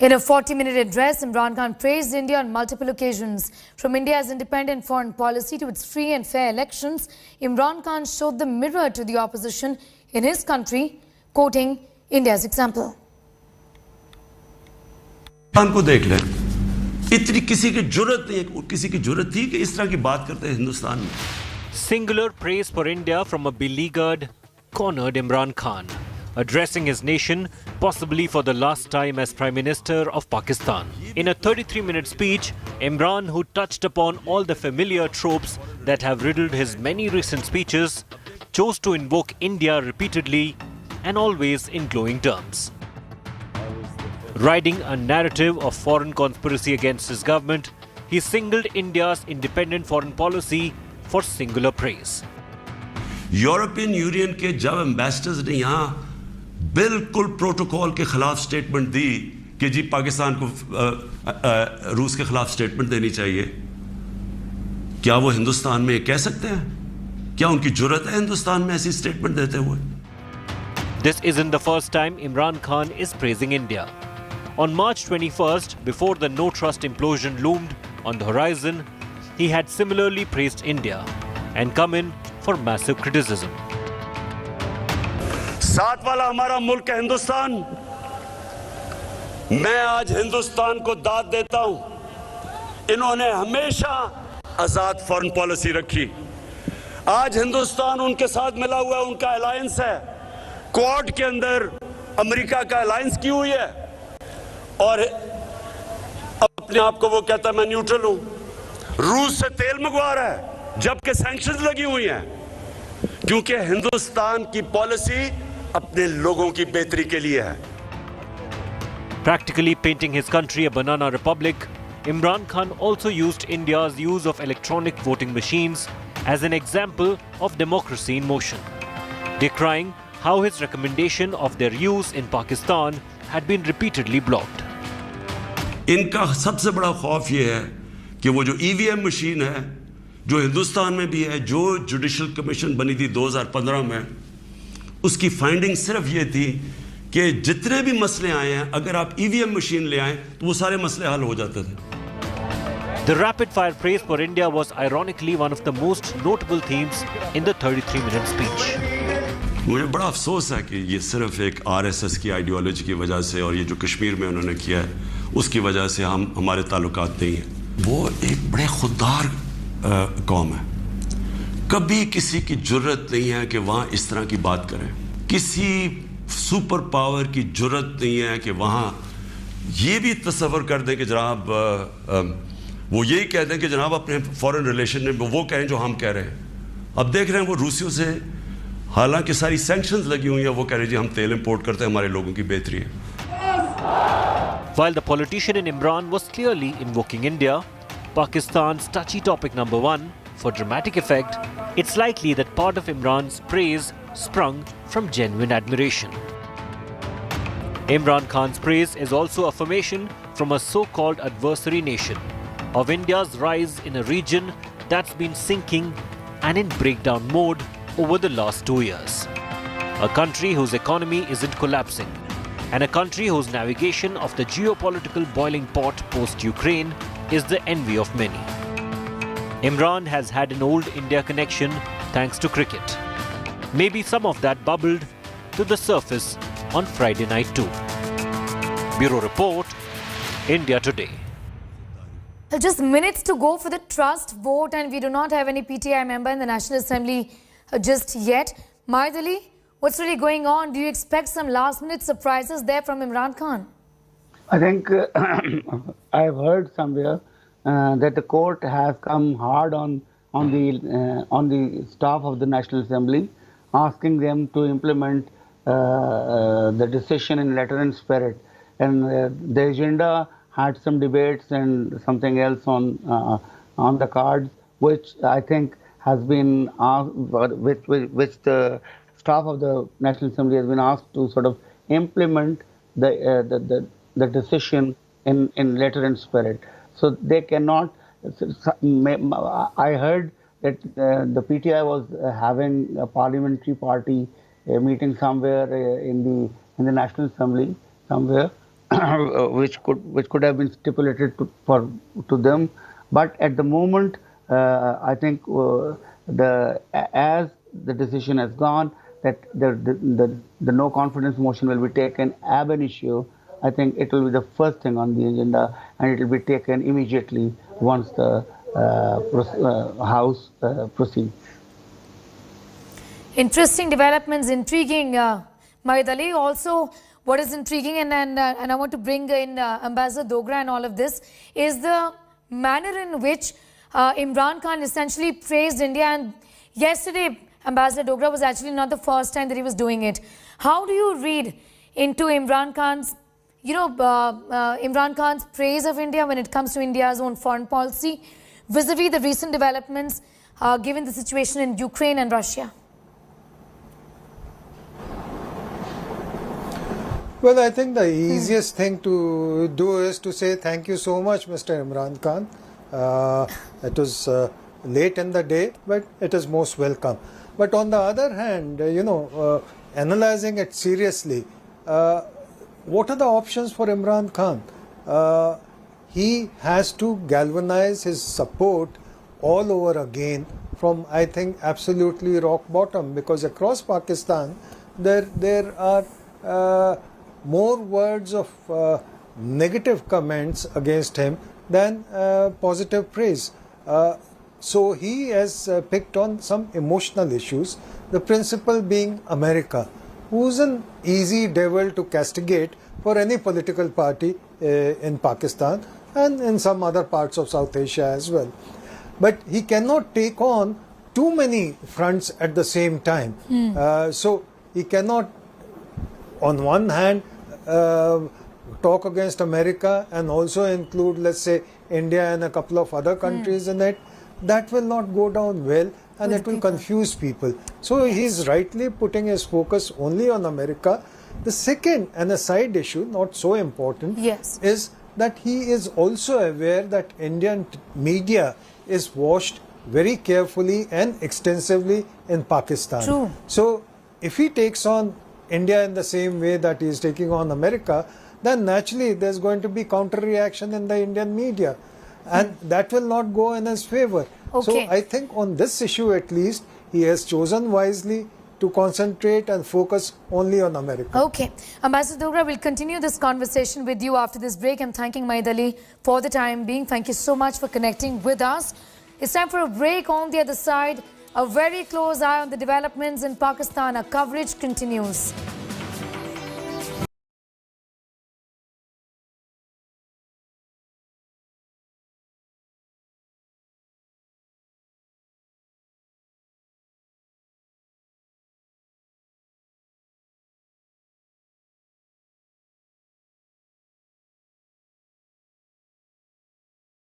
In a 40-minute address, Imran Khan praised India on multiple occasions. From India's independent foreign policy to its free and fair elections, Imran Khan showed the mirror to the opposition in his country, quoting India's example. को देख लें, इतनी किसी की जुर्रत नहीं है, किसी की जुर्रत थी कि इस तरह की बात करते हैं हिंदुस्तान में. Singular praise for India from a beleaguered, cornered Imran Khan, addressing his nation possibly for the last time as Prime Minister of Pakistan. In a 33-minute speech, Imran, who touched upon all the familiar tropes that have riddled his many recent speeches, chose to invoke India repeatedly and always in glowing terms. Riding a narrative of foreign conspiracy against his government, he singled India's independent foreign policy for singular praise. European union के जब ambassadors ने यहाँ बिल्कुल protocol के खिलाफ statement दी कि जी पाकिस्तान को रूस के खिलाफ स्टेटमेंट देनी चाहिए, क्या वो हिंदुस्तान में कह सकते हैं? क्या उनकी जुर्रत है हिंदुस्तान में ऐसी स्टेटमेंट देते हुए? This isn't the first time Imran Khan is praising India. On March 21st, before the no-trust implosion loomed on the horizon, he had similarly praised India and come in for massive criticism. साथ वाला हमारा मुल्क है हिंदुस्तान. मैं आज हिंदुस्तान को दाद देता हूं. इन्होंने हमेशा आजाद फॉरेन पॉलिसी रखी. आज हिंदुस्तान उनके साथ मिला हुआ है, उनका अलायंस है. क्वाड के अंदर अमेरिका का अलायंस की हुई है और अपने आप को वो कहता है मैं न्यूट्रल हूं. रूस से तेल मंगवा रहा है जबकि सैंक्शंस लगी हुई हैं, क्योंकि हिंदुस्तान की पॉलिसी अपने लोगों की बेहतरी के लिए है. Practically painting his country a banana republic, Imran Khan also used India's use of electronic voting machines as an example of democracy in motion, decrying how his recommendation of their use in Pakistan had been repeatedly blocked. इनका सबसे बड़ा खौफ ये है कि वो जो EVM machine है जो हिंदुस्तान में भी है, जो जुडिशल कमीशन बनी थी 2015 में, उसकी फाइंडिंग सिर्फ ये थी कि जितने भी मसले आए हैं अगर आप ईवीएम मशीन ले आए तो वो सारे मसले हल हो जाते थे. The rapid-fire praise for India was ironically one of the most notable themes in the 33-minute speech. मुझे बड़ा अफसोस है कि ये सिर्फ एक आरएसएस की आइडियोलॉजी की वजह से और ये जो कश्मीर में उन्होंने किया है उसकी वजह से हमारे ताल्लुकात नहीं हैं. वो एक बड़े खुददार कौम है. कभी किसी की जुर्रत नहीं है कि वहाँ इस तरह की बात करें. किसी सुपर पावर की जुर्रत नहीं है कि वहाँ ये भी तस्वर कर दें कि जनाब वो यही कह दें कि जनाब अपने फॉरेन रिलेशन में वो कहें जो हम कह रहे हैं. अब देख रहे हैं वो रूसियों से हालांकि सारी सैंक्शंस लगी हुई हैं, वो कह रहे हैं जी हम तेल इंपोर्ट करते हैं, हमारे लोगों की बेहतरी है. While the politician in Imran was clearly invoking India, Pakistan's touchy topic number one, for dramatic effect, it's likely that part of Imran's praise sprung from genuine admiration. Imran Khan's praise is also affirmation from a so-called adversary nation of India's rise in a region that's been sinking and in breakdown mode over the last 2 years. A country whose economy isn't collapsing, and a country whose navigation of the geopolitical boiling pot post-Ukraine is the envy of many. Imran has had an old India connection thanks to cricket. Maybe some of that bubbled to the surface on Friday night too. Bureau Report, India Today. Just minutes to go for the trust vote, and we do not have any PTI member in the National Assembly just yet. Maidali, what's really going on? Do you expect some last-minute surprises there from Imran Khan? I think I've heard somewhere that the court has come hard on the staff of the National Assembly, asking them to implement the decision in letter and spirit. And the agenda had some debates and something else on the cards, which I think has been asked, which the staff of the National Assembly has been asked to sort of implement the decision in letter and spirit. So they cannot. I heard that the PTI was having a parliamentary party meeting somewhere in the National Assembly somewhere, which could have been stipulated to them. But at the moment, I think as the decision has gone, that the no confidence motion will be taken ab initio. I think it will be the first thing on the agenda, and it will be taken immediately once the House proceeds. Interesting developments, intriguing. Maidali, also what is intriguing, and I want to bring in Ambassador Dogra and all of this, is the manner in which Imran Khan essentially praised India. And yesterday, Ambassador Dogra was actually not the first time that he was doing it. How do you read into Imran Khan's, Imran Khan's praise of India when it comes to India's own foreign policy, vis-a-vis the recent developments given the situation in Ukraine and Russia? Well, I think the easiest thing to do is to say thank you so much, Mr. Imran Khan. It was late in the day, but it is most welcome. But on the other hand, analyzing it seriously, what are the options for Imran Khan? He has to galvanize his support all over again from, I think, absolutely rock bottom, because across Pakistan there are more words of negative comments against him than positive praise. So he has picked on some emotional issues, the principal being America, who's an easy devil to castigate for any political party in Pakistan and in some other parts of South Asia as well. But he cannot take on too many fronts at the same time. So he cannot, on one hand, talk against America and also include, let's say, India and a couple of other countries in it. That will not go down well, and it will confuse people. So he's rightly putting his focus only on America. The second, and a side issue, not so important, is that he is also aware that Indian media is watched very carefully and extensively in Pakistan. True. So if he takes on India in the same way that he is taking on America, then naturally there's going to be counter-reaction in the Indian media, and that will not go in his favor. So I think on this issue at least, he has chosen wisely to concentrate and focus only on America. Okay. Ambassador Dogra, we'll continue this conversation with you after this break. I'm thanking Maidali for the time being. Thank you so much for connecting with us. It's time for a break. On the other side, a very close eye on the developments in Pakistan. Our coverage continues.